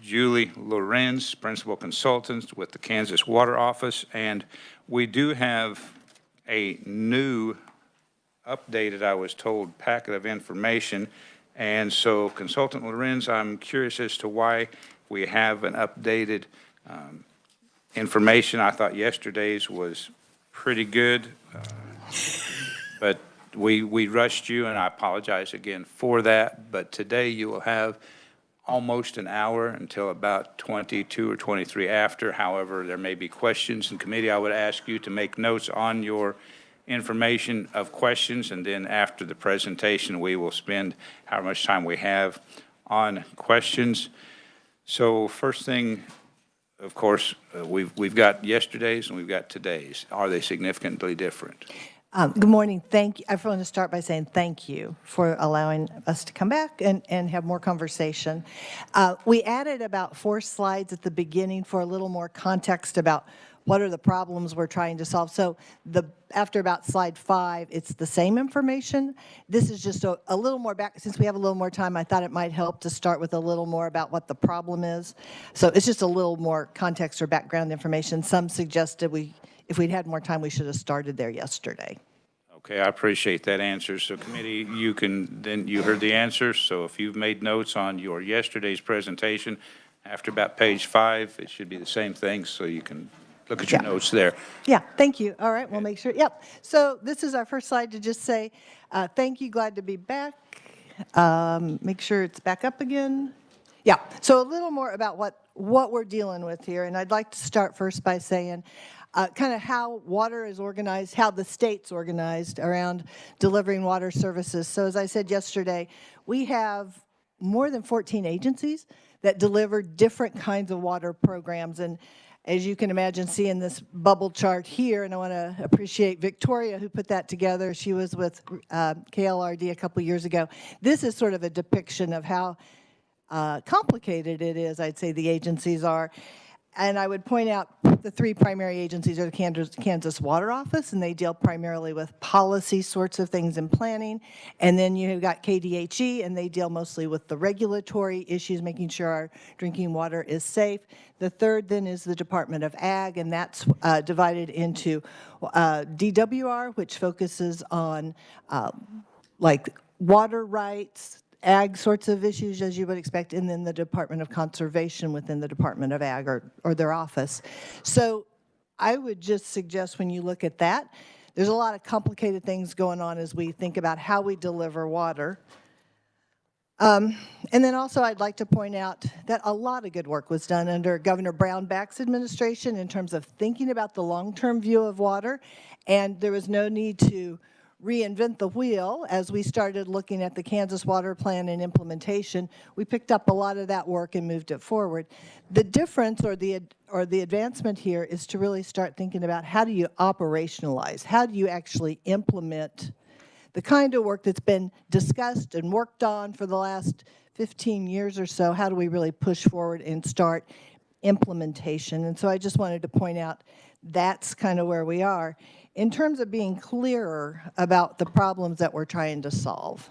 Julie Lorenz, Principal Consultant with the Kansas Water Office. And we do have a new updated, I was told, packet of information. And so, Consultant Lorenz, I'm curious as to why we have an updated information. I thought yesterday's was pretty good, but we rushed you, and I apologize again for that. But today you will have almost an hour until about 22 or 23 after. However, there may be questions in committee. I would ask you to make notes on your information of questions, and then after the presentation, we will spend however much time we have on questions. So first thing, of course, we've got yesterday's and we've got today's. Are they significantly different? Good morning. Thank you. I want to start by saying thank you for allowing us to come back and have more conversation. We added about 4 slides at the beginning for a little more context about what are the problems we're trying to solve. So after about slide 5, it's the same information. This is just a little more back. Since we have a little more time, I thought it might help to start with a little more about what the problem is. So it's just a little more context or background information. Some suggested if we'd had more time, we should have started there yesterday. Okay, I appreciate that answer. So committee, you heard the answer. So if you've made notes on your yesterday's presentation, after about page 5, it should be the same thing, so you can look at your notes there. Yeah, thank you. All right, we'll make sure. Yep. So this is our first slide to just say thank you, glad to be back. Make sure it's back up again. Yeah, so a little more about what we're dealing with here. And I'd like to start first by saying kind of how water is organized, how the state's organized around delivering water services. So as I said yesterday, we have more than 14 agencies that deliver different kinds of water programs. And as you can imagine, seeing this bubble chart here, and I want to appreciate Victoria who put that together. She was with KLRD a couple years ago. This is sort of a depiction of how complicated it is, I'd say the agencies are. And I would point out the 3 primary agencies are the Kansas Water Office, and they deal primarily with policy sorts of things and planning. And then you've got KDHE, and they deal mostly with the regulatory issues, making sure our drinking water is safe. The third then is the Department of Ag, and that's divided into DWR, which focuses on like water rights, ag sorts of issues, as you would expect, and then the Department of Conservation within the Department of Ag or their office. So I would just suggest when you look at that, there's a lot of complicated things going on as we think about how we deliver water. And then also I'd like to point out that a lot of good work was done under Governor Brownback's administration in terms of thinking about the long-term view of water, and there was no need to reinvent the wheel. As we started looking at the Kansas Water Plan and implementation, we picked up a lot of that work and moved it forward. The difference or the advancement here is to really start thinking about how do you operationalize, how do you actually implement the kind of work that's been discussed and worked on for the last 15 years or so. How do we really push forward and start implementation? And so I just wanted to point out that's kind of where we are in terms of being clearer about the problems that we're trying to solve.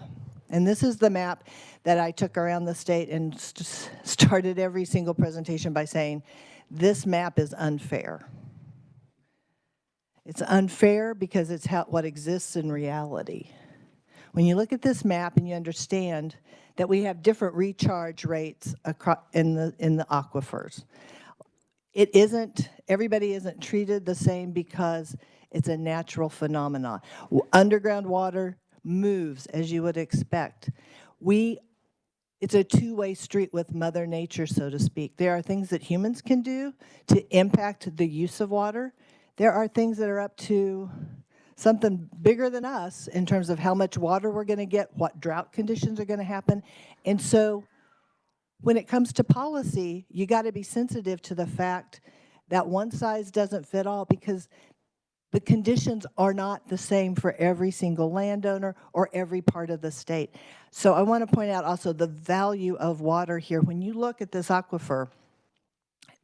And this is the map that I took around the state and started every single presentation by saying, this map is unfair. It's unfair because it's what exists in reality. When you look at this map and you understand that we have different recharge rates in the aquifers, everybody isn't treated the same because it's a natural phenomenon. Underground water moves as you would expect. It's a two-way street with Mother Nature, so to speak. There are things that humans can do to impact the use of water. There are things that are up to something bigger than us in terms of how much water we're going to get, what drought conditions are going to happen. And so when it comes to policy, you got to be sensitive to the fact that one size doesn't fit all, because the conditions are not the same for every single landowner or every part of the state. So I want to point out also the value of water here. When you look at this aquifer,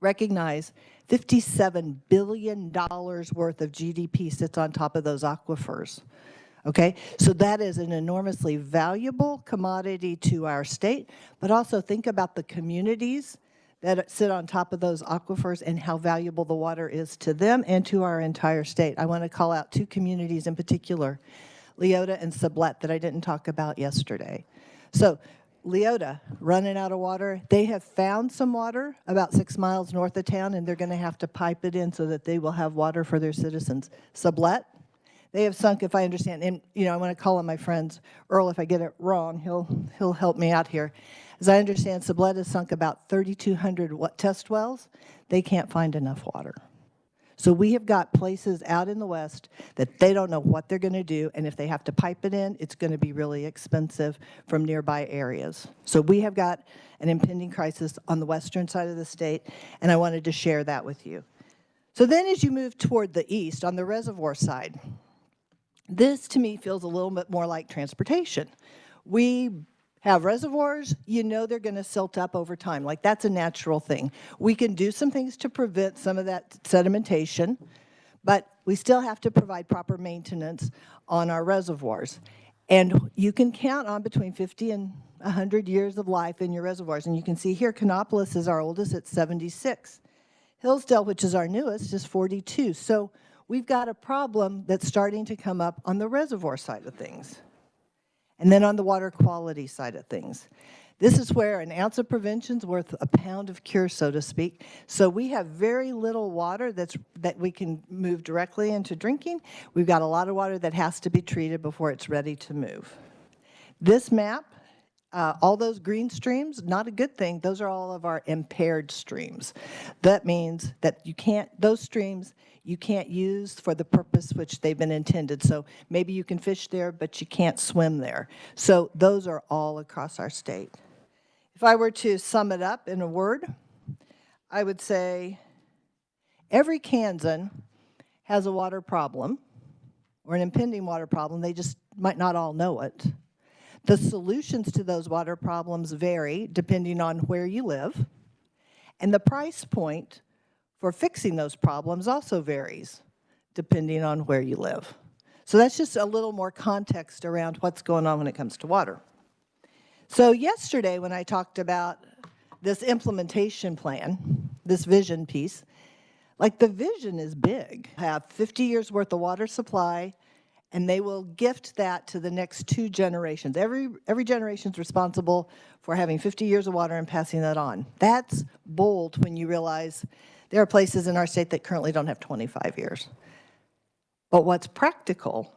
recognize $57 billion worth of GDP sits on top of those aquifers. Okay, so that is an enormously valuable commodity to our state, but also think about the communities that sit on top of those aquifers and how valuable the water is to them and to our entire state. I want to call out 2 communities in particular, Leota and Sublette, that I didn't talk about yesterday. So Leota, running out of water. They have found some water about 6 miles north of town, and they're going to have to pipe it in so that they will have water for their citizens. Sublette, they have sunk, if I understand, and I want to call on my friends. Earl, if I get it wrong, he'll help me out here. As I understand, Sublette has sunk about 3,200 test wells. They can't find enough water. So we have got places out in the West that they don't know what they're going to do, and if they have to pipe it in, it's going to be really expensive from nearby areas. So we have got an impending crisis on the western side of the state, and I wanted to share that with you. So then as you move toward the east, on the reservoir side, this to me feels a little bit more like transportation. We have reservoirs, they're going to silt up over time. Like, that's a natural thing. We can do some things to prevent some of that sedimentation, but we still have to provide proper maintenance on our reservoirs. And you can count on between 50 and 100 years of life in your reservoirs. And you can see here, Canopolis is our oldest at 76. Hillsdale, which is our newest, is 42. So we've got a problem that's starting to come up on the reservoir side of things. And then on the water quality side of things. This is where an ounce of prevention is worth a pound of cure, so to speak. So we have very little water that we can move directly into drinking. We've got a lot of water that has to be treated before it's ready to move. This map, all those green streams, not a good thing. Those are all of our impaired streams. That means that those streams you can't use for the purpose which they've been intended. So maybe you can fish there, but you can't swim there. So those are all across our state. If I were to sum it up in a word, I would say every Kansan has a water problem or an impending water problem. They just might not all know it. The solutions to those water problems vary depending on where you live, and the price point for fixing those problems also varies depending on where you live. So that's just a little more context around what's going on when it comes to water. So yesterday when I talked about this implementation plan, this vision piece, like, the vision is big. Have 50 years worth of water supply, and they will gift that to the next 2 generations. Every generation is responsible for having 50 years of water and passing that on. That's bold when you realize there are places in our state that currently don't have 25 years. But what's practical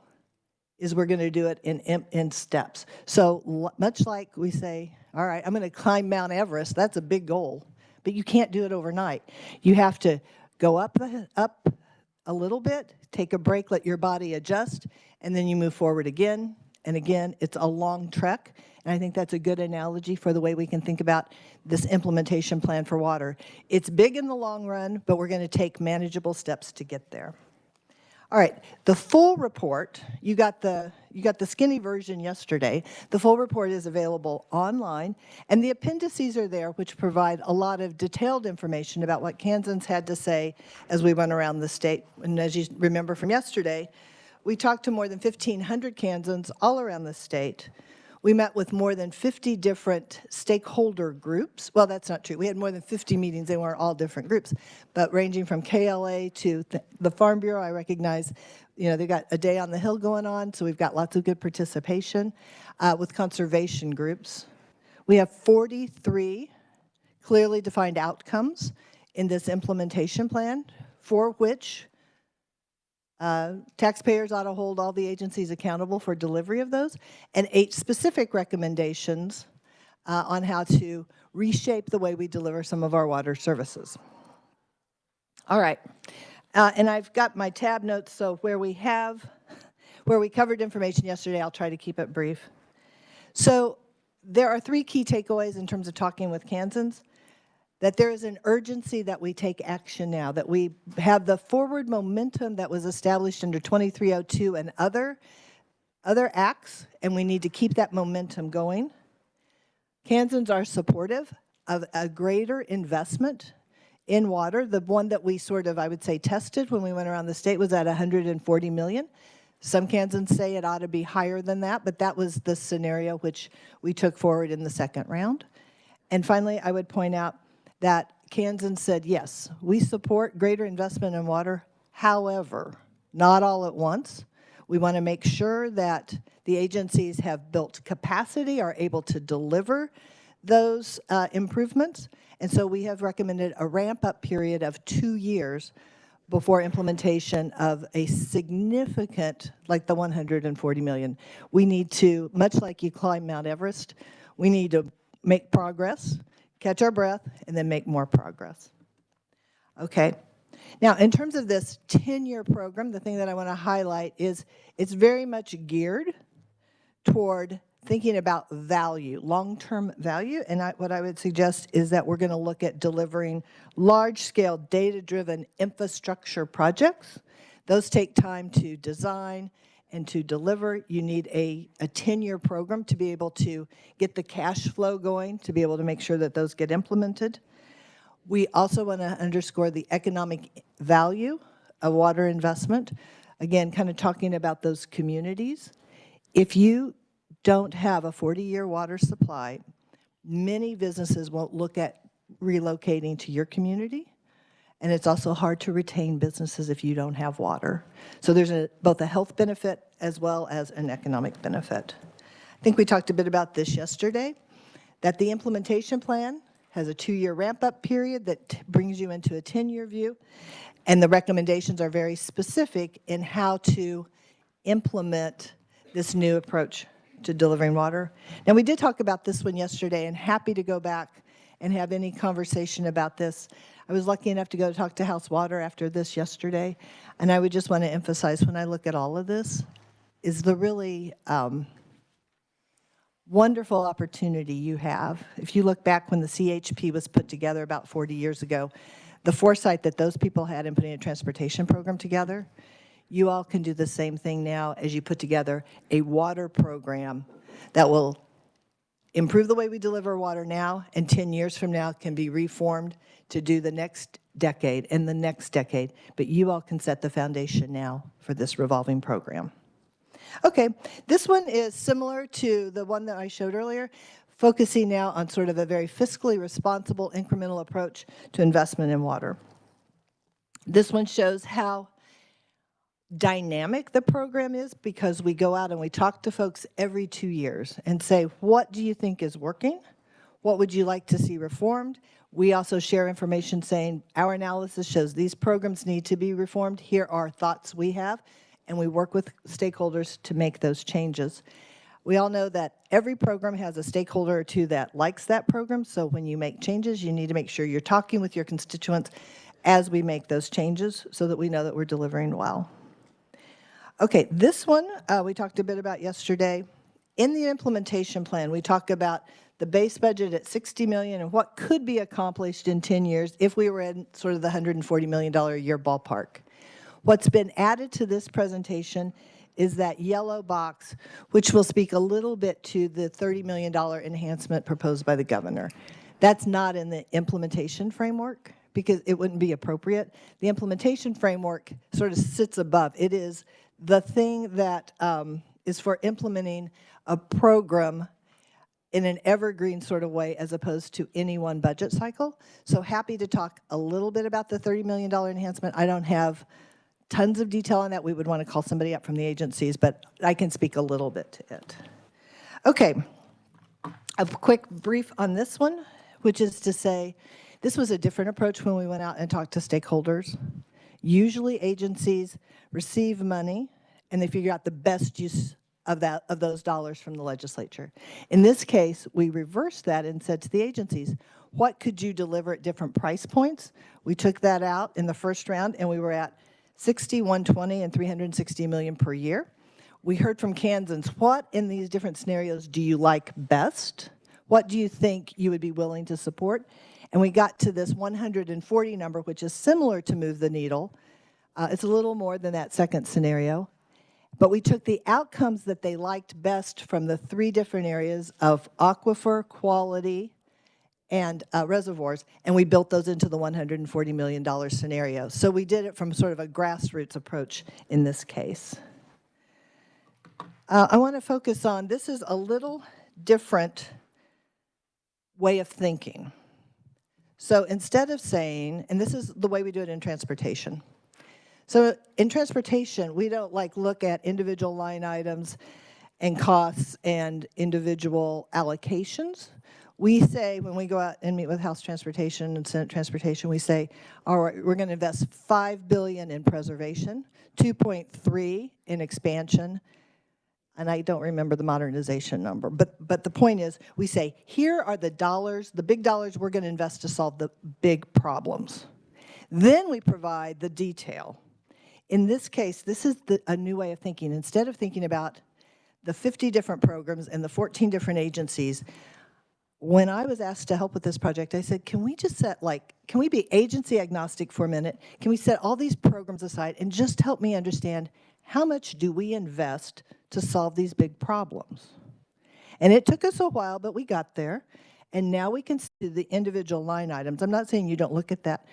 is we're going to do it in steps. So much like we say, all right, I'm going to climb Mount Everest, that's a big goal, but you can't do it overnight. You have to go up a little bit, take a break, let your body adjust, and then you move forward again and again. It's a long trek, and I think that's a good analogy for the way we can think about this implementation plan for water. It's big in the long run, but we're going to take manageable steps to get there. All right, the full report, you got the skinny version yesterday. The full report is available online, and the appendices are there, which provide a lot of detailed information about what Kansans had to say as we went around the state. And as you remember from yesterday, we talked to more than 1,500 Kansans all around the state. We met with more than 50 different stakeholder groups. Well, that's not true. We had more than 50 meetings. They weren't all different groups, but ranging from KLA to the Farm Bureau. I recognize, they've got a day on the Hill going on, so we've got lots of good participation with conservation groups. We have 43 clearly defined outcomes in this implementation plan, for which taxpayers ought to hold all the agencies accountable for delivery of those, and 8 specific recommendations on how to reshape the way we deliver some of our water services. All right, and I've got my tab notes, so where we covered information yesterday, I'll try to keep it brief. So there are 3 key takeaways in terms of talking with Kansans. That there is an urgency that we take action now, that we have the forward momentum that was established under 2302 and other acts, and we need to keep that momentum going. Kansans are supportive of a greater investment in water. The one that we sort of, I would say, tested when we went around the state was at $140 million. Some Kansans say it ought to be higher than that, but that was the scenario which we took forward in the second round. And finally, I would point out that Kansas said, yes, we support greater investment in water. However, not all at once. We want to make sure that the agencies have built capacity, are able to deliver those improvements. And so we have recommended a ramp-up period of 2 years before implementation of a significant, like the 140 million. We need to, much like you climb Mount Everest, we need to make progress, catch our breath, and then make more progress. Okay. Now, in terms of this 10-year program, the thing that I want to highlight is it's very much geared toward thinking about value, long-term value, and what I would suggest is that we're going to look at delivering large-scale, data-driven infrastructure projects. Those take time to design and to deliver. You need a 10-year program to be able to get the cash flow going, to be able to make sure that those get implemented. We also want to underscore the economic value of water investment. Again, kind of talking about those communities. If you don't have a 40-year water supply, many businesses won't look at relocating to your community, and it's also hard to retain businesses if you don't have water. So there's both a health benefit as well as an economic benefit. I think we talked a bit about this yesterday, that the implementation plan has a 2-year ramp-up period that brings you into a 10-year view, and the recommendations are very specific in how to implement this new approach to delivering water. Now, we did talk about this one yesterday, and happy to go back and have any conversation about this. I was lucky enough to go talk to House Water after this yesterday, and I would just want to emphasize, when I look at all of this, is the really wonderful opportunity you have. If you look back when the CHP was put together about 40 years ago, the foresight that those people had in putting a transportation program together, you all can do the same thing now as you put together a water program that will improve the way we deliver water now, and 10 years from now can be reformed to do the next decade and the next decade. But you all can set the foundation now for this revolving program. Okay, this one is similar to the one that I showed earlier, focusing now on sort of a very fiscally responsible incremental approach to investment in water. This one shows how dynamic the program is, because we go out and we talk to folks every 2 years and say, what do you think is working? What would you like to see reformed? We also share information saying our analysis shows these programs need to be reformed. Here are thoughts we have, and we work with stakeholders to make those changes. We all know that every program has a stakeholder or two that likes that program, so when you make changes, you need to make sure you're talking with your constituents as we make those changes so that we know that we're delivering well. Okay, this one we talked a bit about yesterday. In the implementation plan, we talk about the base budget at $60 million and what could be accomplished in 10 years if we were in sort of the $140 million a year ballpark. What's been added to this presentation is that yellow box, which will speak a little bit to the $30 million enhancement proposed by the governor. That's not in the implementation framework because it wouldn't be appropriate. The implementation framework sort of sits above. It is the thing that is for implementing a program in an evergreen sort of way as opposed to any one budget cycle. So happy to talk a little bit about the $30 million enhancement. I don't have tons of detail on that. We would want to call somebody up from the agencies, but I can speak a little bit to it. Okay, a quick brief on this one, which is to say this was a different approach when we went out and talked to stakeholders. Usually agencies receive money and they figure out the best use of those dollars from the legislature. In this case, we reversed that and said to the agencies, what could you deliver at different price points? We took that out in the first round and we were at 60, 120, and 360 million per year. We heard from Kansans, what in these different scenarios do you like best? What do you think you would be willing to support? And we got to this 140 number, which is similar to move the needle. It's a little more than that second scenario. But we took the outcomes that they liked best from the 3 different areas of aquifer, quality, and reservoirs, and we built those into the $140 million scenario. So we did it from sort of a grassroots approach in this case. I want to focus on, this is a little different way of thinking. So instead of saying, and this is the way we do it in transportation. So in transportation, we don't like look at individual line items and costs and individual allocations. We say, when we go out and meet with House Transportation and Senate Transportation, we say, all right, we're going to invest $5 billion in preservation, 2.3 in expansion, and I don't remember the modernization number, but the point is, we say, here are the dollars, the big dollars we're going to invest to solve the big problems. Then we provide the detail. In this case, this is a new way of thinking. Instead of thinking about the 50 different programs and the 14 different agencies, when I was asked to help with this project, I said, can we just set, can we be agency agnostic for a minute? Can we set all these programs aside and just help me understand how much do we invest to solve these big problems? And it took us a while, but we got there. And now we can see the individual line items. I'm not saying you don't look at that.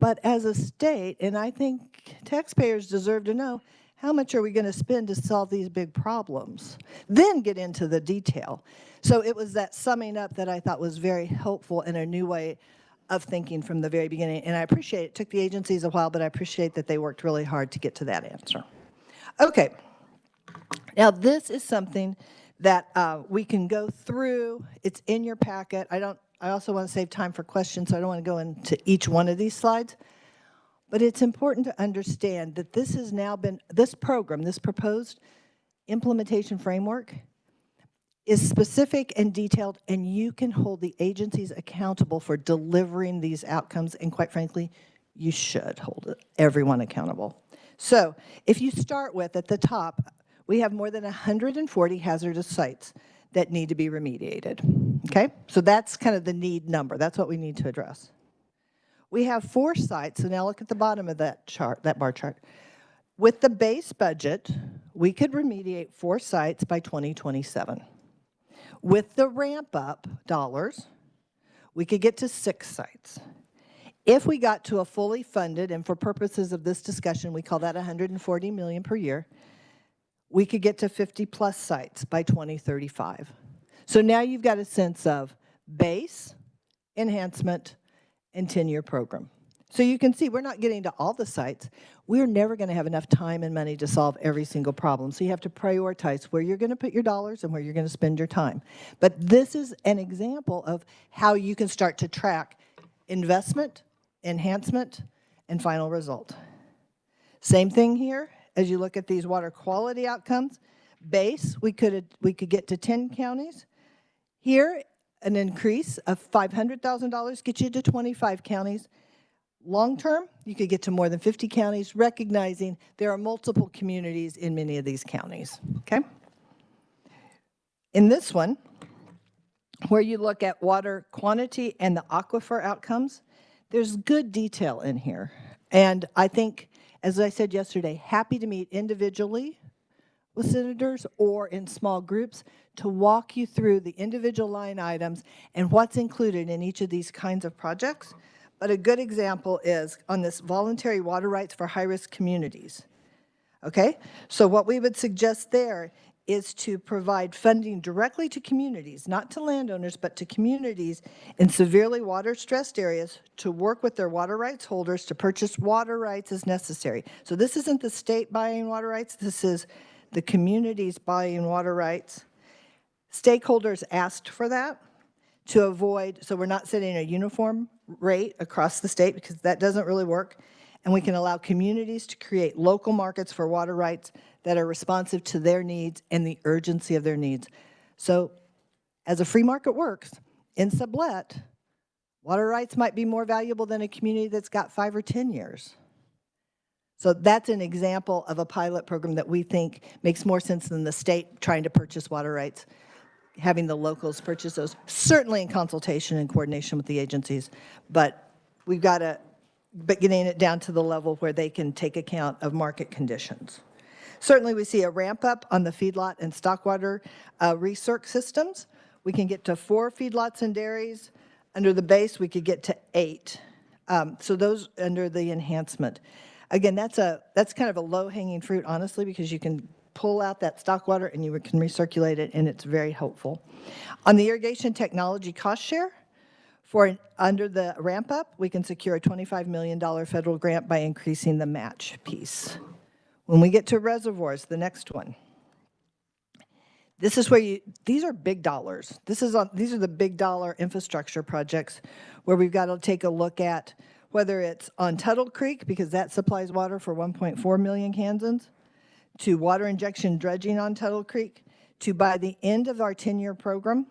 But as a state, and I think taxpayers deserve to know, how much are we going to spend to solve these big problems? Then get into the detail. So it was that summing up that I thought was very helpful and a new way of thinking from the very beginning. And I appreciate it took the agencies a while, but I appreciate that they worked really hard to get to that answer. Okay. Now this is something that we can go through. It's in your packet. I also want to save time for questions, so I don't want to go into each one of these slides. But it's important to understand that this has now been, this program, this proposed implementation framework is specific and detailed, and you can hold the agencies accountable for delivering these outcomes, and quite frankly, you should hold everyone accountable. So if you start with, at the top, we have more than 140 hazardous sites that need to be remediated, okay? So that's kind of the need number. That's what we need to address. We have 4 sites, so now look at the bottom of that chart, that bar chart. With the base budget, we could remediate 4 sites by 2027. With the ramp-up dollars, we could get to 6 sites. If we got to a fully funded, and for purposes of this discussion, we call that $140 million per year, we could get to 50-plus sites by 2035. So now you've got a sense of base, enhancement, and 10-year program. So you can see we're not getting to all the sites. We're never going to have enough time and money to solve every single problem. So you have to prioritize where you're going to put your dollars and where you're going to spend your time. But this is an example of how you can start to track investment, enhancement, and final result. Same thing here. As you look at these water quality outcomes, base, we could get to 10 counties. Here, an increase of $500,000 gets you to 25 counties. Long term, you could get to more than 50 counties, recognizing there are multiple communities in many of these counties, okay? In this one, where you look at water quantity and the aquifer outcomes, there's good detail in here. And I think, as I said yesterday, happy to meet individually with senators or in small groups to walk you through the individual line items and what's included in each of these kinds of projects. But a good example is on this voluntary water rights for high-risk communities. Okay? So what we would suggest there is to provide funding directly to communities, not to landowners, but to communities in severely water-stressed areas to work with their water rights holders to purchase water rights as necessary. So this isn't the state buying water rights, this is the communities buying water rights. Stakeholders asked for that to avoid, so we're not setting a uniform rate across the state because that doesn't really work. And we can allow communities to create local markets for water rights that are responsive to their needs and the urgency of their needs. So as a free market works, in sublet, water rights might be more valuable than a community that's got 5 or 10 years. So that's an example of a pilot program that we think makes more sense than the state trying to purchase water rights, having the locals purchase those, certainly in consultation and coordination with the agencies, but we've got to, but getting it down to the level where they can take account of market conditions. Certainly we see a ramp up on the feedlot and stockwater recirc systems. We can get to 4 feedlots and dairies. Under the base, we could get to 8. So those under the enhancement. Again, that's kind of a low-hanging fruit, honestly, because you can pull out that stock water and you can recirculate it, and it's very helpful. On the irrigation technology cost share, Under the ramp up, we can secure a $25 million federal grant by increasing the match piece. When we get to reservoirs, the next one. This is where these are big dollars. These are the big dollar infrastructure projects where we've got to take a look at whether it's on Tuttle Creek, because that supplies water for 1.4 million Kansans, to water injection dredging on Tuttle Creek, to by the end of our 10-year program,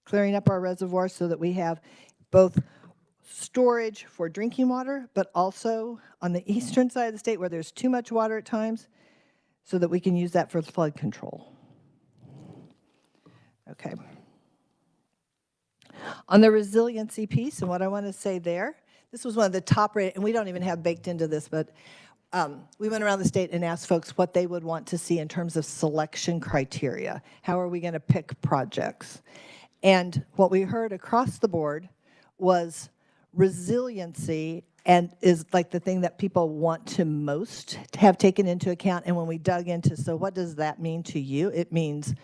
clearing up our reservoirs so that we have both storage for drinking water, but also on the eastern side of the state where there's too much water at times, so that we can use that for flood control. Okay. On the resiliency piece, and what I want to say there, this was one of the top rated, and we don't even have baked into this, but we went around the state and asked folks what they would want to see in terms of selection criteria. How are we going to pick projects? And what we heard across the board was resiliency, and is like the thing that people want to most have taken into account. And when we dug into, so what does that mean to you? It means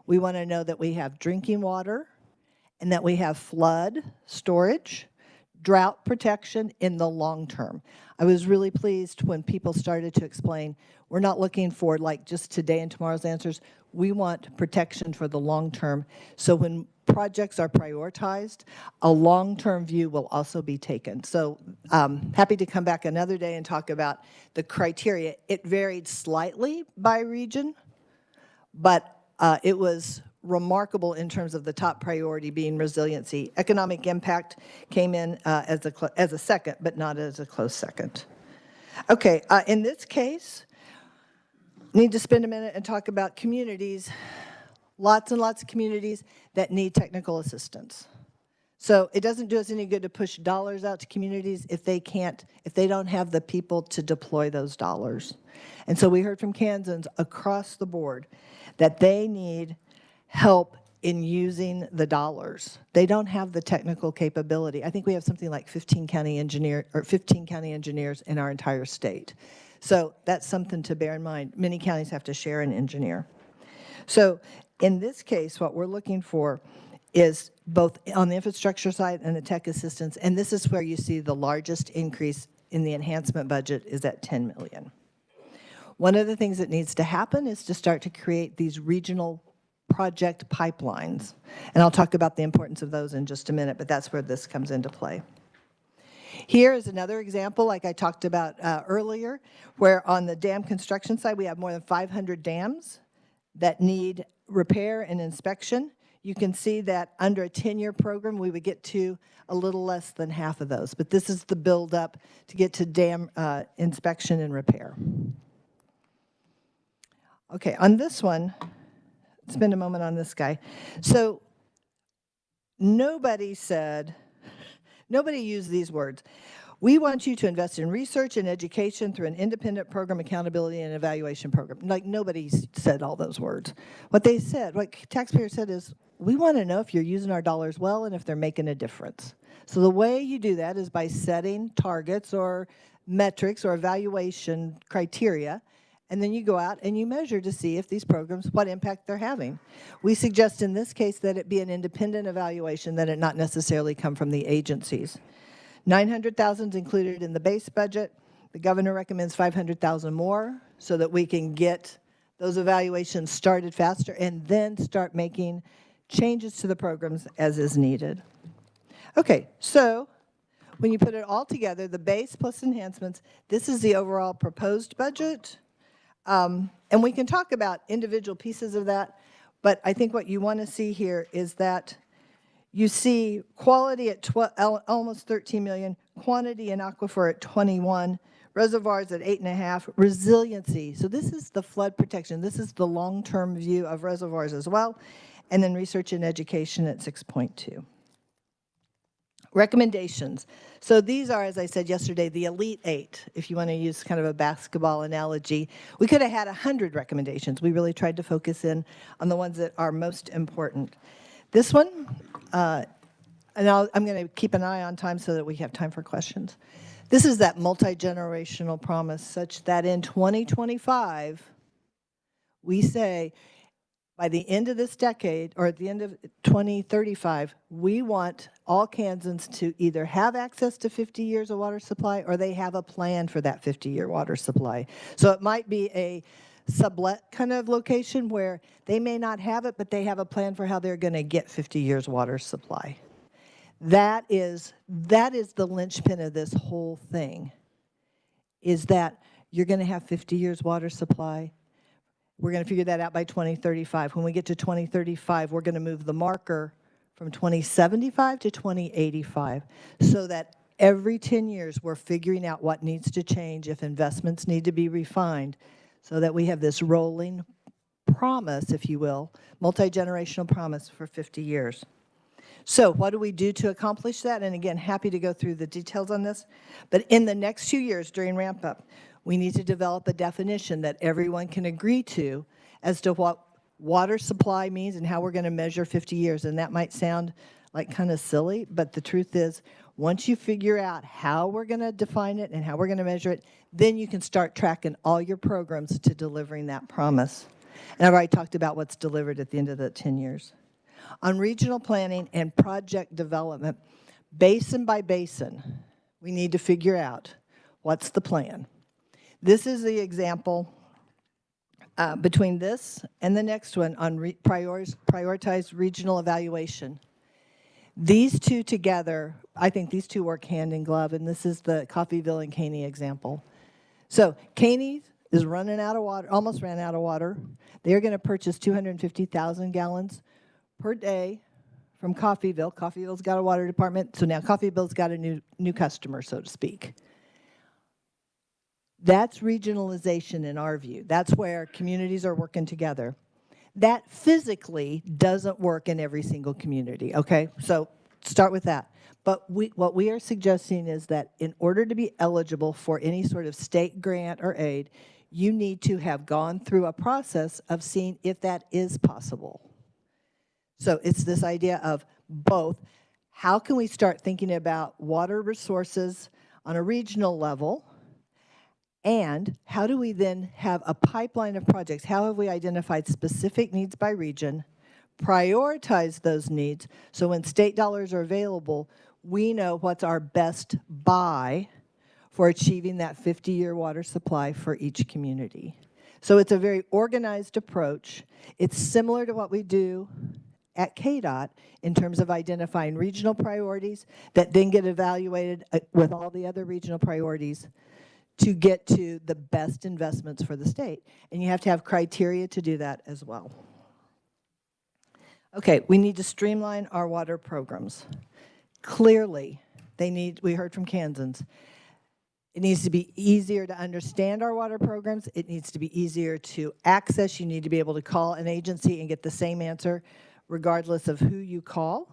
we want to know that we have drinking water and that we have flood storage, drought protection in the long term. I was really pleased when people started to explain, we're not looking for like just today and tomorrow's answers. We want protection for the long term. So when projects are prioritized, a long-term view will also be taken. So happy to come back another day and talk about the criteria. It varied slightly by region, but it was remarkable in terms of the top priority being resiliency. Economic impact came in as a second, but not as a close second. Okay, in this case, need to spend a minute and talk about communities. Lots and lots of communities that need technical assistance. So it doesn't do us any good to push dollars out to communities if they don't have the people to deploy those dollars. And so we heard from Kansans across the board that they need help in using the dollars. They don't have the technical capability. I think we have something like 15 county engineers in our entire state. So that's something to bear in mind. Many counties have to share an engineer. So in this case, what we're looking for is both on the infrastructure side and the tech assistance, and this is where you see the largest increase in the enhancement budget is at $10 million. One of the things that needs to happen is to start to create these regional project pipelines, and I'll talk about the importance of those in just a minute, but that's where this comes into play. Here is another example, like I talked about earlier, where on the dam construction side, we have more than 500 dams that need repair and inspection. You can see that under a 10-year program, we would get to a little less than half of those. But this is the build-up to get to dam inspection and repair. Okay, on this one, spend a moment on this guy. So nobody used these words. We want you to invest in research and education through an independent program accountability and evaluation program. Like, nobody said all those words. What they said, what taxpayers said is, we want to know if you're using our dollars well and if they're making a difference. So the way you do that is by setting targets or metrics or evaluation criteria, and then you go out and you measure to see if these programs, what impact they're having. We suggest in this case that it be an independent evaluation, that it not necessarily come from the agencies. $900,000 is included in the base budget. The governor recommends $500,000 more so that we can get those evaluations started faster and then start making changes to the programs as is needed. Okay, so when you put it all together, the base plus enhancements, this is the overall proposed budget. And we can talk about individual pieces of that, but I think what you want to see here is that you see quality at almost 13 million, quantity and aquifer at 21, reservoirs at 8.5, resiliency. So this is the flood protection. This is the long-term view of reservoirs as well. And then research and education at 6.2. Recommendations. So these are, as I said yesterday, the elite 8, if you want to use kind of a basketball analogy. We could have had 100 recommendations. We really tried to focus in on the ones that are most important. This one, and I'm going to keep an eye on time so that we have time for questions. This is that multi-generational promise such that in 2025, we say by the end of this decade, or at the end of 2035, we want all Kansans to either have access to 50 years of water supply, or they have a plan for that 50-year water supply. So it might be a sublet kind of location where they may not have it, but they have a plan for how they're going to get 50 years water supply. That is the linchpin of this whole thing, is that you're going to have 50 years water supply. We're going to figure that out by 2035. When we get to 2035, we're going to move the marker from 2075 to 2085, so that every 10 years we're figuring out what needs to change, if investments need to be refined, so that we have this rolling promise, if you will, multi-generational promise for 50 years. So what do we do to accomplish that? And again, happy to go through the details on this. But in the next 2 years during ramp up, we need to develop a definition that everyone can agree to as to what water supply means and how we're going to measure 50 years. And that might sound like kind of silly, but the truth is, once you figure out how we're going to define it and how we're going to measure it, then you can start tracking all your programs to delivering that promise. And I've already talked about what's delivered at the end of the 10 years. On regional planning and project development, basin by basin, we need to figure out what's the plan. This is the example between this and the next one on prioritized regional evaluation. These two together, I think these two work hand in glove, and this is the Coffeyville and Caney example. So Caney is running out of water, almost ran out of water. They're going to purchase 250,000 gallons per day from Coffeyville. Coffeyville's got a water department, so now Coffeyville's got a new customer, so to speak. That's regionalization in our view. That's where communities are working together. That physically doesn't work in every single community, okay? So start with that. But what we are suggesting is that in order to be eligible for any sort of state grant or aid, you need to have gone through a process of seeing if that is possible. So it's this idea of both, how can we start thinking about water resources on a regional level, and how do we then have a pipeline of projects? How have we identified specific needs by region, prioritize those needs, so when state dollars are available, we know what's our best buy for achieving that 50-year water supply for each community. So it's a very organized approach. It's similar to what we do at KDOT in terms of identifying regional priorities that then get evaluated with all the other regional priorities to get to the best investments for the state. And you have to have criteria to do that as well. Okay, we need to streamline our water programs. Clearly, we heard from Kansans, it needs to be easier to understand our water programs. It needs to be easier to access. You need to be able to call an agency and get the same answer regardless of who you call.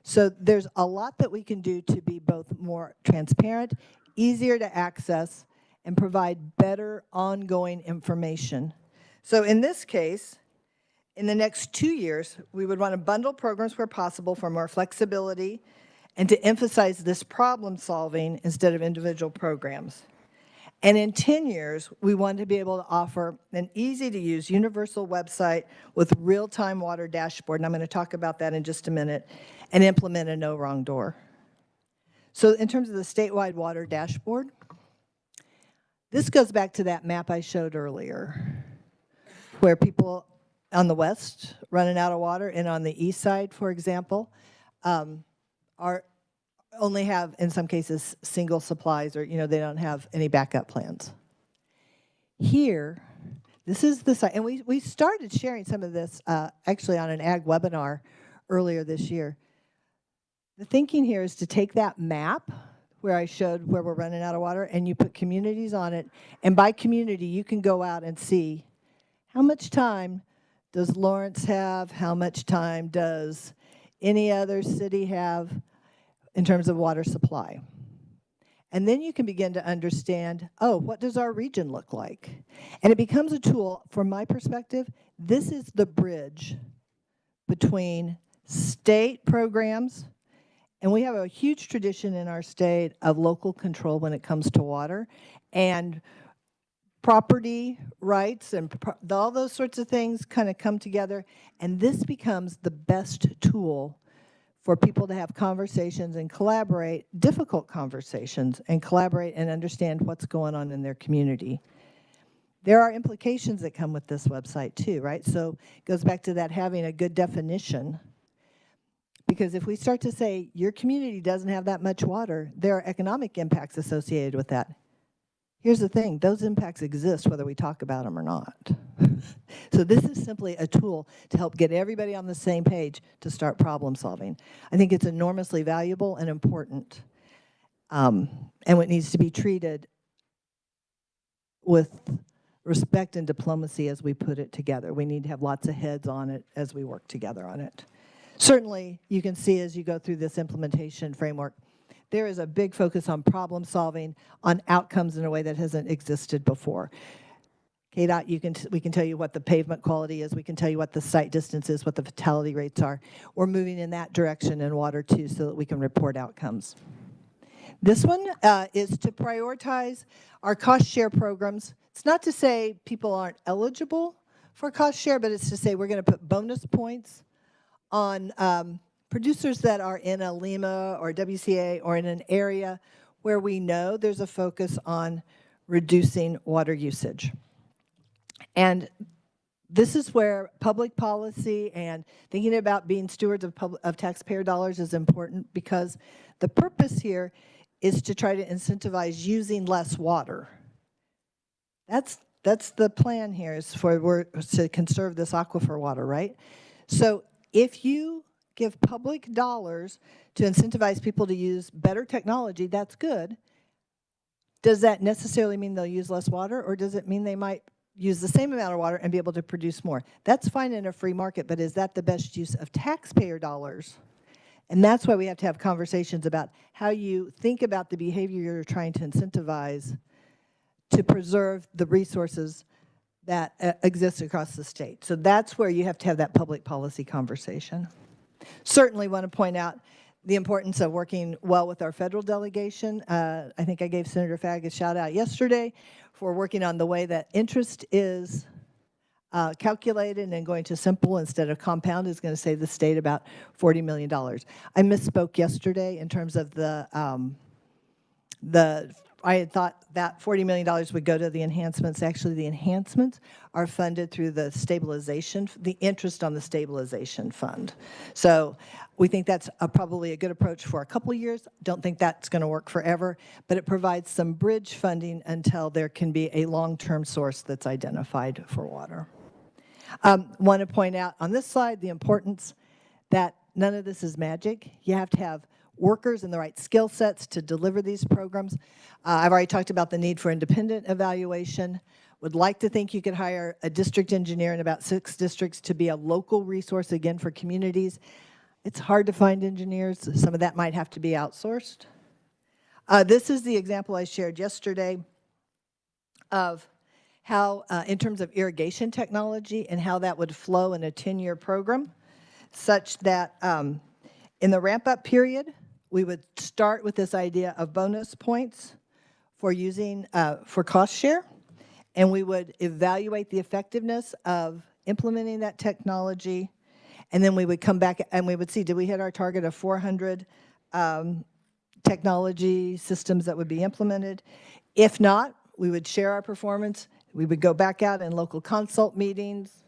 So there's a lot that we can do to be both more transparent, easier to access, and provide better ongoing information. So in this case, in the next 2 years, we would want to bundle programs where possible for more flexibility and to emphasize this problem solving instead of individual programs. And in 10 years, we want to be able to offer an easy-to-use universal website with real-time water dashboard, and I'm going to talk about that in just a minute, and implement a no wrong door. So in terms of the statewide water dashboard, this goes back to that map I showed earlier, where people on the west running out of water and on the east side, for example, only have, in some cases, single supplies, or they don't have any backup plans. Here, this is the site, and we started sharing some of this actually on an ag webinar earlier this year. The thinking here is to take that map where I showed where we're running out of water, and you put communities on it, and by community you can go out and see how much time does Lawrence have, how much time does any other city have in terms of water supply. And then you can begin to understand, oh, what does our region look like? And it becomes a tool, from my perspective, this is the bridge between state programs, and we have a huge tradition in our state of local control when it comes to water, and property rights and all those sorts of things kind of come together, and this becomes the best tool for people to have conversations and collaborate, difficult conversations, and collaborate and understand what's going on in their community. There are implications that come with this website too, right? So it goes back to that having a good definition. Because if we start to say your community doesn't have that much water, there are economic impacts associated with that. Here's the thing, those impacts exist whether we talk about them or not. So this is simply a tool to help get everybody on the same page to start problem solving. I think it's enormously valuable and important. And it needs to be treated with respect and diplomacy as we put it together. We need to have lots of heads on it as we work together on it. Certainly, you can see as you go through this implementation framework, there is a big focus on problem solving, on outcomes in a way that hasn't existed before. KDOT, we can tell you what the pavement quality is, we can tell you what the site distance is, what the fatality rates are. We're moving in that direction in water too so that we can report outcomes. This one is to prioritize our cost share programs. It's not to say people aren't eligible for cost share, but it's to say we're going to put bonus points on producers that are in a LEMA or WCA or in an area where we know there's a focus on reducing water usage. And this is where public policy and thinking about being stewards of taxpayer dollars is important, because the purpose here is to try to incentivize using less water. That's the plan here, is to conserve this aquifer water, right? So if you give public dollars to incentivize people to use better technology, that's good. Does that necessarily mean they'll use less water, or does it mean they might use the same amount of water and be able to produce more? That's fine in a free market, but is that the best use of taxpayer dollars? And that's why we have to have conversations about how you think about the behavior you're trying to incentivize to preserve the resources that exist across the state. So that's where you have to have that public policy conversation. Certainly want to point out the importance of working well with our federal delegation. I think I gave Senator Fagg a shout out yesterday for working on the way that interest is calculated and going to simple instead of compound is going to save the state about $40 million. I misspoke yesterday in terms of I had thought that $40 million would go to the enhancements. Actually, the enhancements are funded through the stabilization, the interest on the stabilization fund. So we think that's probably a good approach for a couple of years. Don't think that's going to work forever, but it provides some bridge funding until there can be a long-term source that's identified for water. Want to point out on this slide the importance that none of this is magic. You have to have workers and the right skill sets to deliver these programs. I've already talked about the need for independent evaluation. Would like to think you could hire a district engineer in about 6 districts to be a local resource, again, for communities. It's hard to find engineers. Some of that might have to be outsourced. This is the example I shared yesterday of how, in terms of irrigation technology and how that would flow in a 10-year program, such that in the ramp-up period, we would start with this idea of bonus points for using, for cost share, and we would evaluate the effectiveness of implementing that technology, and then we would come back and we would see, did we hit our target of 400 technology systems that would be implemented? If not, we would share our performance. We would go back out in local consult meetings.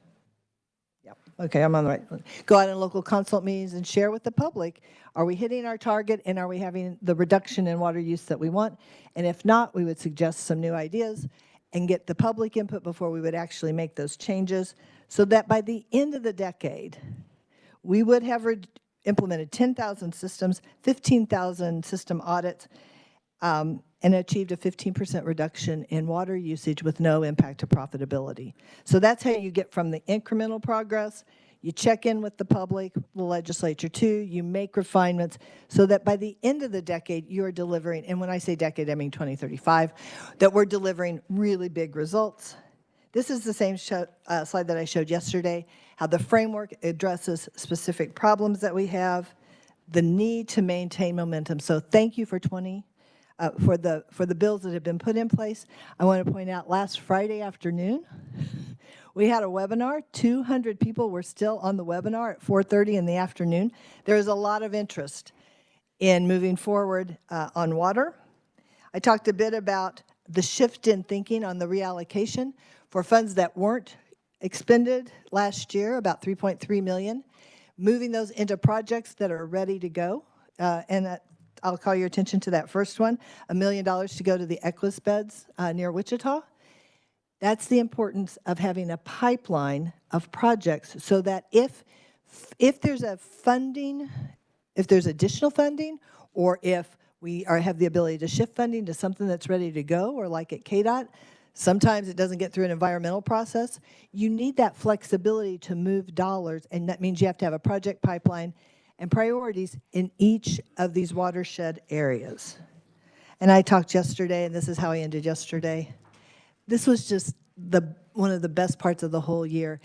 Yep. Okay, I'm on the right one. Go out in local consult meetings and share with the public, are we hitting our target and are we having the reduction in water use that we want? And if not, we would suggest some new ideas and get the public input before we would actually make those changes, so that by the end of the decade, we would have implemented 10,000 systems, 15,000 system audits, and achieved a 15% reduction in water usage with no impact to profitability. So that's how you get from the incremental progress. You check in with the public, the legislature too, you make refinements so that by the end of the decade, you're delivering, and when I say decade, I mean 2035, that we're delivering really big results. This is the same slide that I showed yesterday, how the framework addresses specific problems that we have, the need to maintain momentum. So thank you for for the bills that have been put in place. I want to point out last Friday afternoon, we had a webinar. 200 people were still on the webinar at 4:30 in the afternoon. There is a lot of interest in moving forward on water. I talked a bit about the shift in thinking on the reallocation for funds that weren't expended last year, about $3.3 million, moving those into projects that are ready to go. I'll call your attention to that first one, $1 million to go to the Eccles beds near Wichita. That's the importance of having a pipeline of projects so that if there's additional funding, or if we have the ability to shift funding to something that's ready to go, or like at KDOT, sometimes it doesn't get through an environmental process. You need that flexibility to move dollars, and that means you have to have a project pipeline and priorities in each of these watershed areas. And I talked yesterday, and this is how I ended yesterday. This was just one of the best parts of the whole year.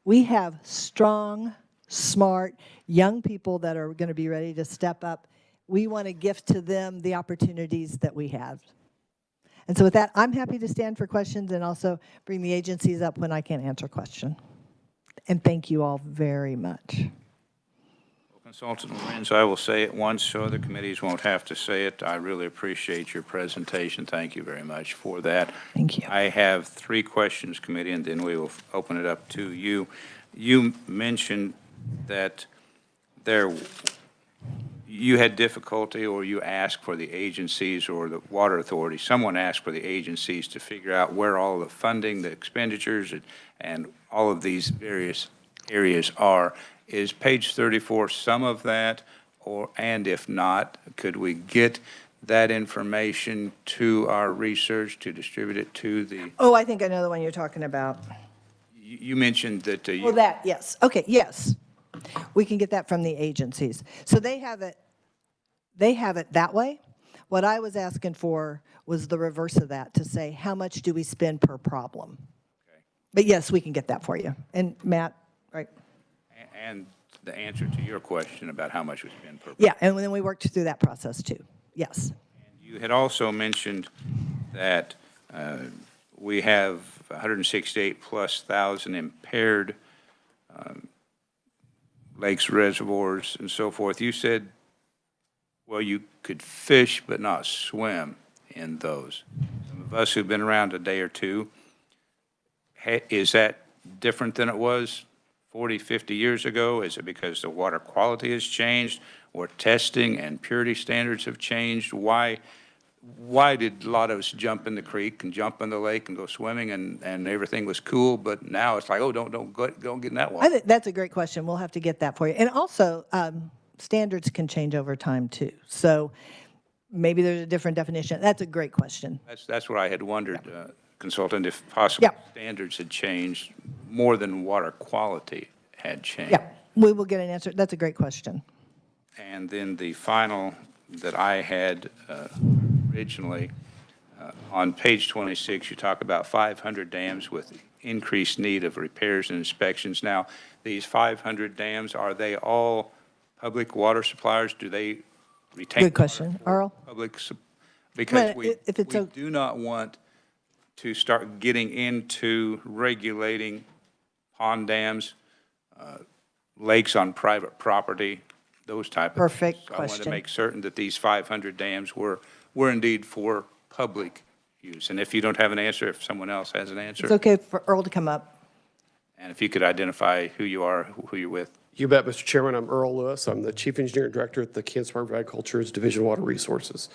We have strong, smart, young people that are going to be ready to step up. We want to gift to them the opportunities that we have. And so with that, I'm happy to stand for questions and also bring the agencies up when I can't answer a question. And thank you all very much. Well, Consultant Lorenz, I will say it once so other committees won't have to say it. I really appreciate your presentation. Thank you very much for that. Thank you. I have 3 questions, committee, and then we will open it up to you. You mentioned that you had difficulty, or you asked for the agencies or the water authority, someone asked for the agencies to figure out where all the funding, the expenditures, and all of these various areas are. Is page 34 some of that, and if not, could we get that information to our research to distribute it to the? Oh, I think I know the one you're talking about. You mentioned that. Oh, that, yes. Okay, yes. We can get that from the agencies. So they have it that way. What I was asking for was the reverse of that, to say, how much do we spend per problem? Okay. But yes, we can get that for you. And Matt, right? And the answer to your question about how much we spend per problem. Yeah, and then we worked through that process too. Yes. And you had also mentioned that we have 168,000+ impaired lakes, reservoirs, and so forth. You said, well, you could fish but not swim in those. Some of us who've been around a day or two, is that different than it was 40, 50 years ago? Is it because the water quality has changed, or testing and purity standards have changed? Why did a lot of us jump in the creek and jump in the lake and go swimming and everything was cool, but now it's like, oh, don't get in that water? I think that's a great question. We'll have to get that for you. And also, standards can change over time too. So maybe there's a different definition. That's a great question. That's what I had wondered, Consultant, if possibly standards had changed more than water quality had changed. Yeah, we will get an answer. That's a great question. And then the final that I had originally, on page 26, you talk about 500 dams with increased need of repairs and inspections. Now, these 500 dams, are they all public water suppliers? Do they retain? Good question. Earl? Because we do not want to start getting into regulating pond dams, lakes on private property, those type of things. Perfect So question. I wanted to make certain that these 500 dams were indeed for public use. And if you don't have an answer, if someone else has an answer. It's okay for Earl to come up. And if you could identify who you are, who you're with. You bet, Mr. Chairman. I'm Earl Lewis. I'm the Chief Engineer and Director at the Kansas Department of Agriculture's Division of Water Resources.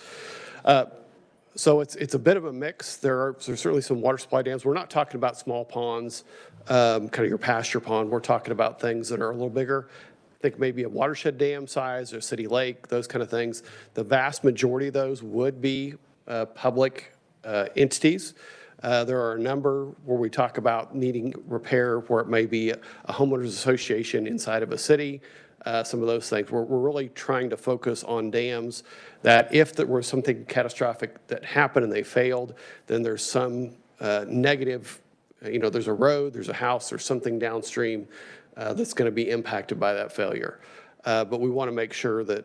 So it's a bit of a mix. There's certainly some water supply dams. We're not talking about small ponds, kind of your pasture pond. We're talking about things that are a little bigger. I think maybe a watershed dam size or city lake, those kind of things. The vast majority of those would be public entities. There are a number where we talk about needing repair, where it may be a homeowners association inside of a city, some of those things. We're really trying to focus on dams that if there was something catastrophic that happened and they failed, then there's some negative, there's a road, there's a house, there's something downstream that's going to be impacted by that failure. But we want to make sure that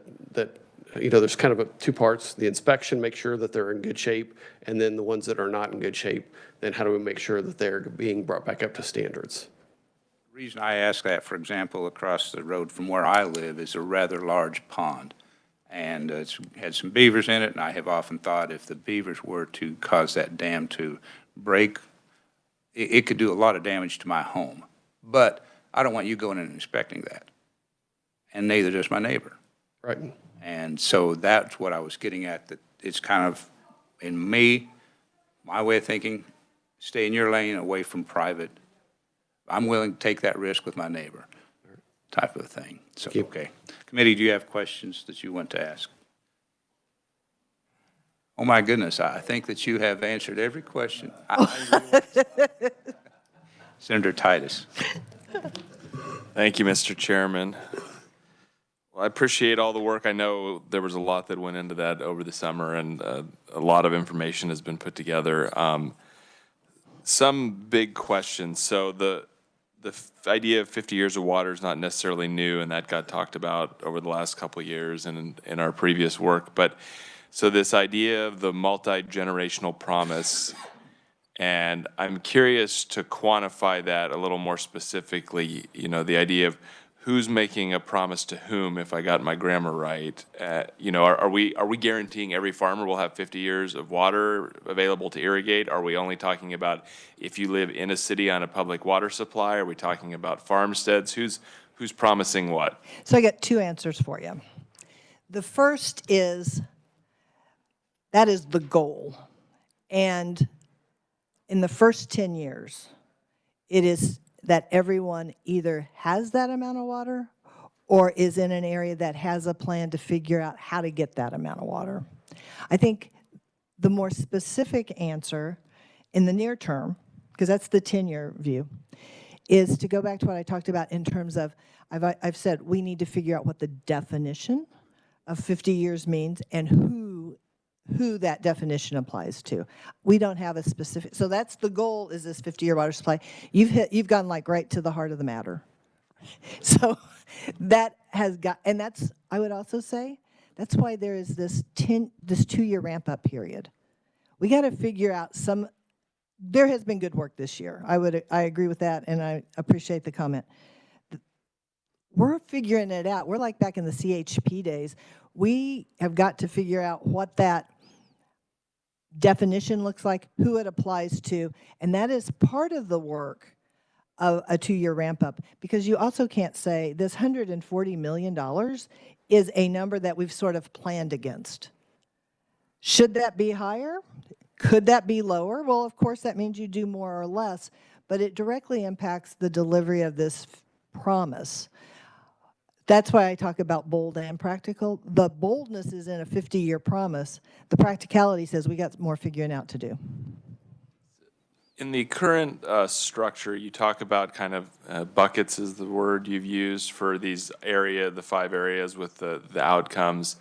there's kind of two parts. The inspection, make sure that they're in good shape, and then the ones that are not in good shape, then how do we make sure that they're being brought back up to standards? The reason I ask that, for example, across the road from where I live is a rather large pond. And it's had some beavers in it, and I have often thought if the beavers were to cause that dam to break, it could do a lot of damage to my home. But I don't want you going in and inspecting that. And neither does my neighbor. Right. And so that's what I was getting at, that it's kind of, in my way of thinking, stay in your lane, away from private. I'm willing to take that risk with my neighbor, type of thing. So, okay. Committee, do you have questions that you want to ask? Oh, my goodness, I think that you have answered every question. Senator Titus. Thank you, Mr. Chairman. Well, I appreciate all the work. I know there was a lot that went into that over the summer, and a lot of information has been put together. Some big questions. So the idea of 50 years of water is not necessarily new, and that got talked about over the last couple of years and in our previous work. But so this idea of the multi-generational promise, and I'm curious to quantify that a little more specifically, the idea of who's making a promise to whom, if I got my grammar right. Are we guaranteeing every farmer will have 50 years of water available to irrigate? Are we only talking about if you live in a city on a public water supply? Are we talking about farmsteads? Who's promising what? So I got two answers for you. The first is, that is the goal. And in the first 10 years, it is that everyone either has that amount of water or is in an area that has a plan to figure out how to get that amount of water. I think the more specific answer in the near term, because that's the 10-year view, is to go back to what I talked about in terms of, I've said we need to figure out what the definition of 50 years means and who that definition applies to. We don't have a specific, so that's the goal, is this 50-year water supply. You've gone like right to the heart of the matter. So that has got, and that's, I would also say, that's why there is this 2-year ramp up period. We got to figure out there has been good work this year. I agree with that, and I appreciate the comment. We're figuring it out. We're like back in the CHP days. We have got to figure out what that definition looks like, who it applies to, and that is part of the work of a 2-year ramp up, because you also can't say this $140 million is a number that we've sort of planned against. Should that be higher? Could that be lower? Well, of course, that means you do more or less, but it directly impacts the delivery of this promise. That's why I talk about bold and practical. The boldness is in a 50-year promise. The practicality says we got more figuring out to do. In the current structure, you talk about kind of buckets is the word you've used for the 5 areas with the outcomes.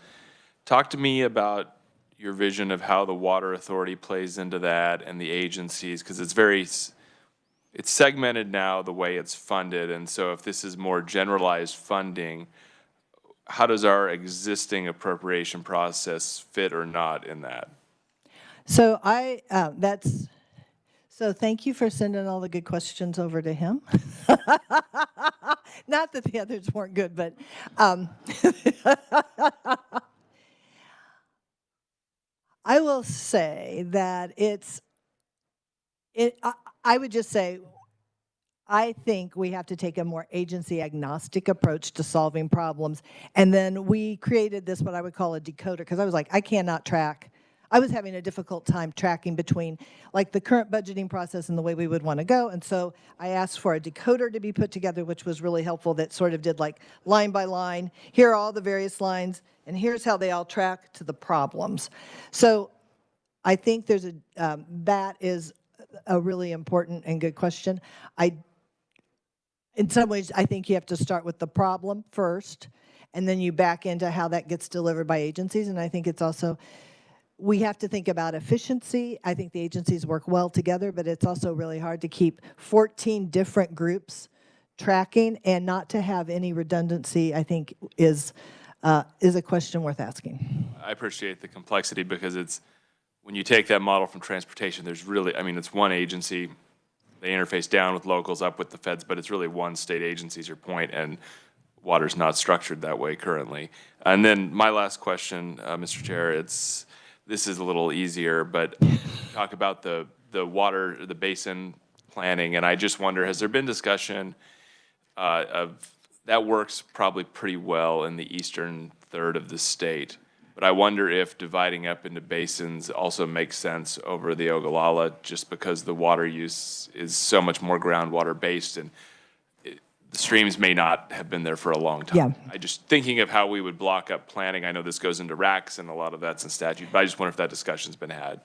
Talk to me about your vision of how the Water Authority plays into that and the agencies, because it's segmented now the way it's funded, and so if this is more generalized funding, how does our existing appropriation process fit or not in that? So so thank you for sending all the good questions over to him. Not that the others weren't good, but I will say that I would just say, I think we have to take a more agency agnostic approach to solving problems. And then we created this, what I would call a decoder, because I was like, I cannot track. I was having a difficult time tracking between like the current budgeting process and the way we would want to go. And so I asked for a decoder to be put together, which was really helpful, that sort of did like line by line. Here are all the various lines, and here's how they all track to the problems. So I think that is a really important and good question. In some ways, I think you have to start with the problem first, and then you back into how that gets delivered by agencies. And I think it's also, we have to think about efficiency. I think the agencies work well together, but it's also really hard to keep 14 different groups tracking, and not to have any redundancy, I think, is is a question worth asking. I appreciate the complexity because it's, when you take that model from transportation, there's really, I mean, it's one agency. They interface down with locals, up with the feds, but it's really one state agency is your point, and water's not structured that way currently. And then my last question, Mr. Chair, this is a little easier, but talk about the water, the basin planning, and I just wonder, has there been discussion of, that works probably pretty well in the eastern third of the state, but I wonder if dividing up into basins also makes sense over the Ogallala, just because the water use is so much more groundwater based, and the streams may not have been there for a long time. Yeah. I just thinking of how we would block up planning. I know this goes into RACs and a lot of that's in statute, but I just wonder if that discussion's been had.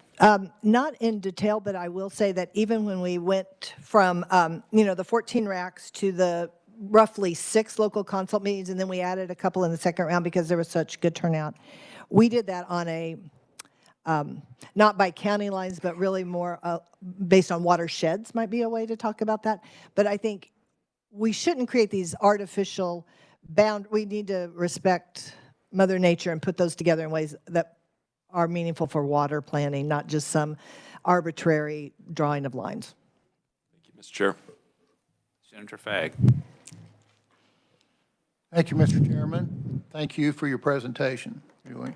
Not in detail, but I will say that even when we went from, the 14 racks to the roughly 6 local consult meetings, and then we added a couple in the second round because there was such good turnout, we did that on a, not by county lines, but really more based on watersheds might be a way to talk about that. But I think we shouldn't create these artificial we need to respect Mother Nature and put those together in ways that are meaningful for water planning, not just some arbitrary drawing of lines. Thank you, Mr. Chair. Senator Fagg. Thank you, Mr. Chairman. Thank you for your presentation, Julie.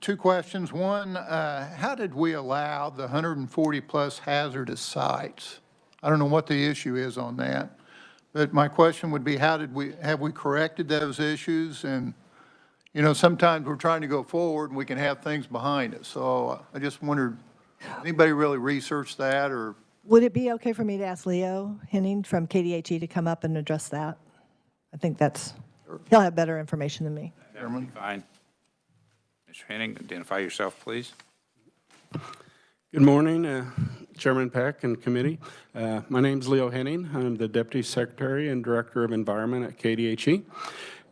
2 questions. One, how did we allow the 140-plus hazardous sites? I don't know what the issue is on that, but my question would be, have we corrected those issues? And, sometimes we're trying to go forward and we can have things behind us. So I just wondered, anybody really researched that, or? Would it be okay for me to ask Leo Henning from KDHE to come up and address that? I think he'll have better information than me. Chairman. Fine. Mr. Henning, identify yourself, please. Good morning, Chairman Peck and committee. My name is Leo Henning. I'm the Deputy Secretary and Director of Environment at KDHE.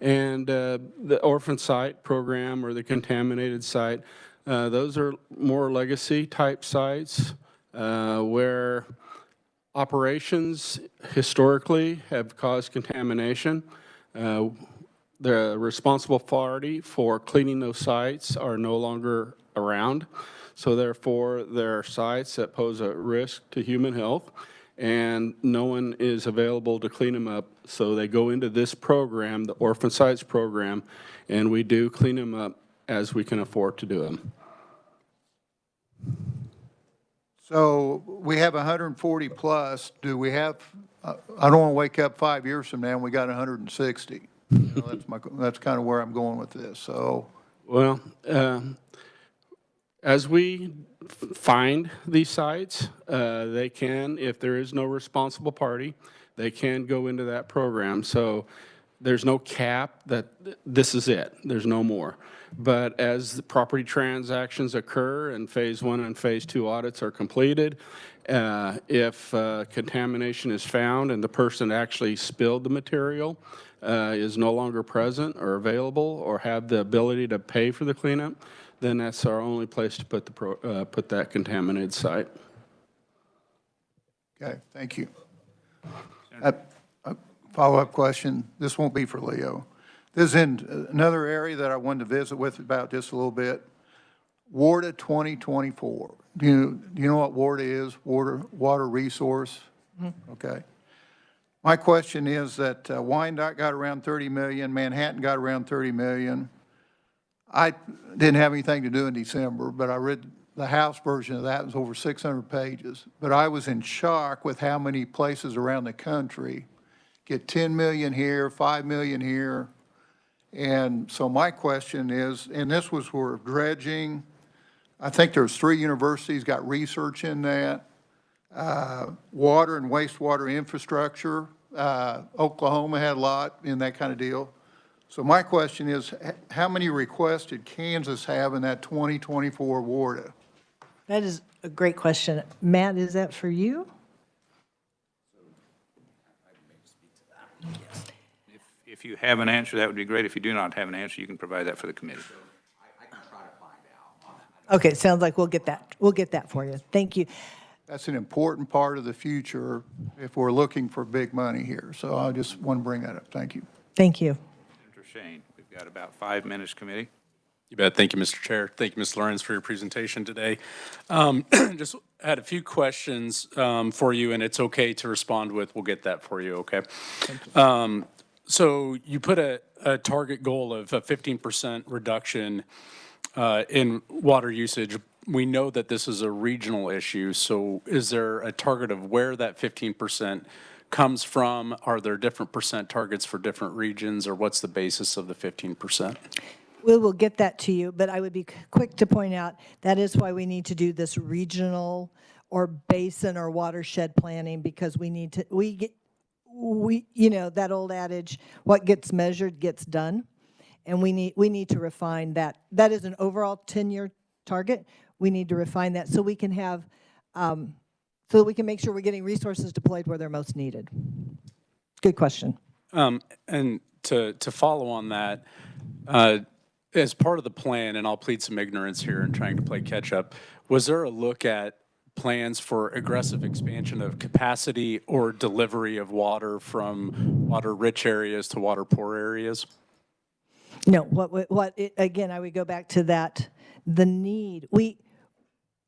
And the orphan site program, or the contaminated site, those are more legacy type sites where operations historically have caused contamination. The responsible authority for cleaning those sites are no longer around. So therefore, there are sites that pose a risk to human health, and no one is available to clean them up. So they go into this program, the Orphan Sites program, and we do clean them up as we can afford to do them. So we have 140 plus. Do we have, I don't want to wake up 5 years from now and we got 160. That's kind of where I'm going with this. So, well, as we find these sites, they can, if there is no responsible party, they can go into that program. So there's no cap that this is it. There's no more. But as the property transactions occur and phase 1 and phase 2 audits are completed, if contamination is found and the person actually spilled the material is no longer present or available or have the ability to pay for the cleanup, then that's our only place to put put that contaminated site. okay, thank you. A follow-up question. This won't be for Leo. This is in another area that I wanted to visit with about just a little bit. WARDA 2024. Do you know what WARDA is? Water resource? Mm-hmm. Okay. My question is that Wyandotte got around 30 million, Manhattan got around 30 million. I didn't have anything to do in December, but I read the House version of that. It was over 600 pages. But I was in shock with how many places around the country get 10 million here, 5 million here. And so my question is, and this was for dredging, I think there's 3 universities got research in that, water and wastewater infrastructure. Oklahoma had a lot in that kind of deal. So my question is, how many requests did Kansas have in that 2024 WARDA? That is a great question. Matt, is that for you? If you have an answer, that would be great. If you do not have an answer, you can provide that for the committee. I can try to find out on that. Okay, sounds like we'll get that. We'll get that for you. Thank you. That's an important part of the future if we're looking for big money here. So I just want to bring that up. Thank you. Thank you. Senator Shane, we've got about 5 minutes, committee. You bet. Thank you, Mr. Chair. Thank you, Ms. Lorenz, for your presentation today. Just had a few questions for you, and it's okay to respond with. We'll get that for you, okay? So you put a target goal of a 15% reduction in water usage. We know that this is a regional issue, so is there a target of where that 15% comes from? Are there different percent targets for different regions, or what's the basis of the 15%? We will get that to you, but I would be quick to point out that is why we need to do this regional or basin or watershed planning, because we need to, you know, that old adage, what gets measured gets done. And we need to refine that. That is an overall 10-year target. We need to refine that so we can have, so that we can make sure we're getting resources deployed where they're most needed. Good question. And to follow on that, as part of the plan, and I'll plead some ignorance here in trying to play catch up, was there a look at plans for aggressive expansion of capacity or delivery of water from water-rich areas to water-poor areas? No, again, I would go back to that, the need.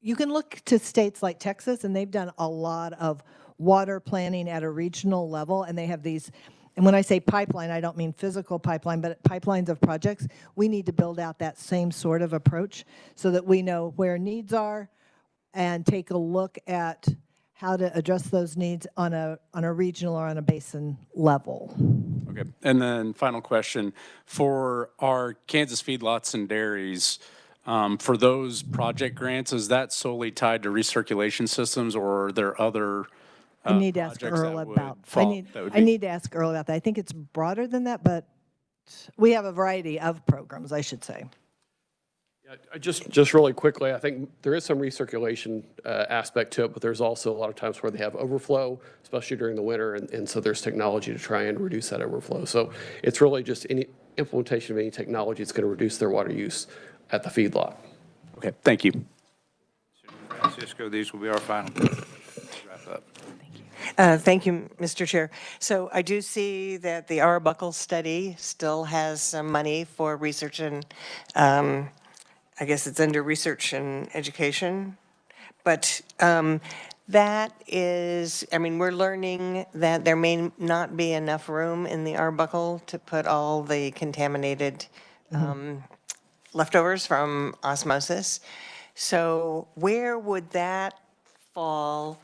You can look to states like Texas, and they've done a lot of water planning at a regional level, and they have these, and when I say pipeline, I don't mean physical pipeline, but pipelines of projects. We need to build out that same sort of approach so that we know where needs are and take a look at how to address those needs on a regional or on a basin level. Okay, and then final question, for our Kansas feedlots and dairies, for those project grants, is that solely tied to recirculation systems, or are there other I need to ask Earl about. I need to ask Earl about that. I think it's broader than that, but we have a variety of programs, I should say. Yeah, just really quickly, I think there is some recirculation aspect to it, but there's also a lot of times where they have overflow, especially during the winter, and so there's technology to try and reduce that overflow. So it's really just any implementation of any technology that's going to reduce their water use at the feedlot. Okay, thank you. Francisco, these will be our final wrap up. Thank you, Mr. Chair. So I do see that the Arbuckle study still has some money for research and, I guess it's under research and education. But that is, I mean, we're learning that there may not be enough room in the Arbuckle to put all the contaminated leftovers from osmosis. So where would that fall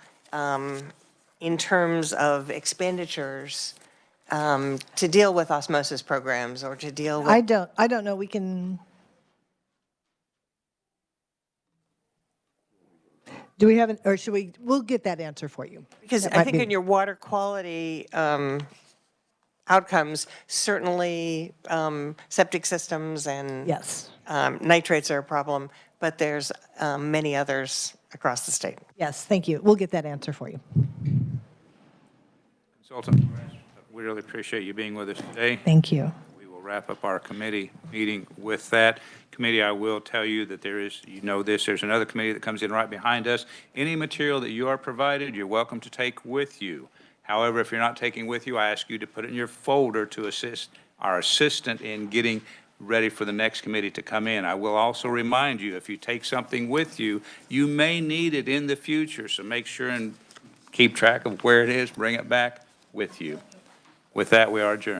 in terms of expenditures to deal with osmosis programs or to deal with? I don't know. We can. Do we have it, or should we? We'll get that answer for you. Because I think in your water quality outcomes, certainly septic systems and Yes. Nitrates are a problem, but there's many others across the state. Yes, thank you. We'll get that answer for you. Consultant, we really appreciate you being with us today. Thank you. We will wrap up our committee meeting with that. Committee, I will tell you that there is, you know this, there's another committee that comes in right behind us. Any material that you are provided, you're welcome to take with you. However, if you're not taking with you, I ask you to put it in your folder to assist our assistant in getting ready for the next committee to come in. I will also remind you, if you take something with you, you may need it in the future, so make sure and keep track of where it is, bring it back with you. With that, we are adjourned.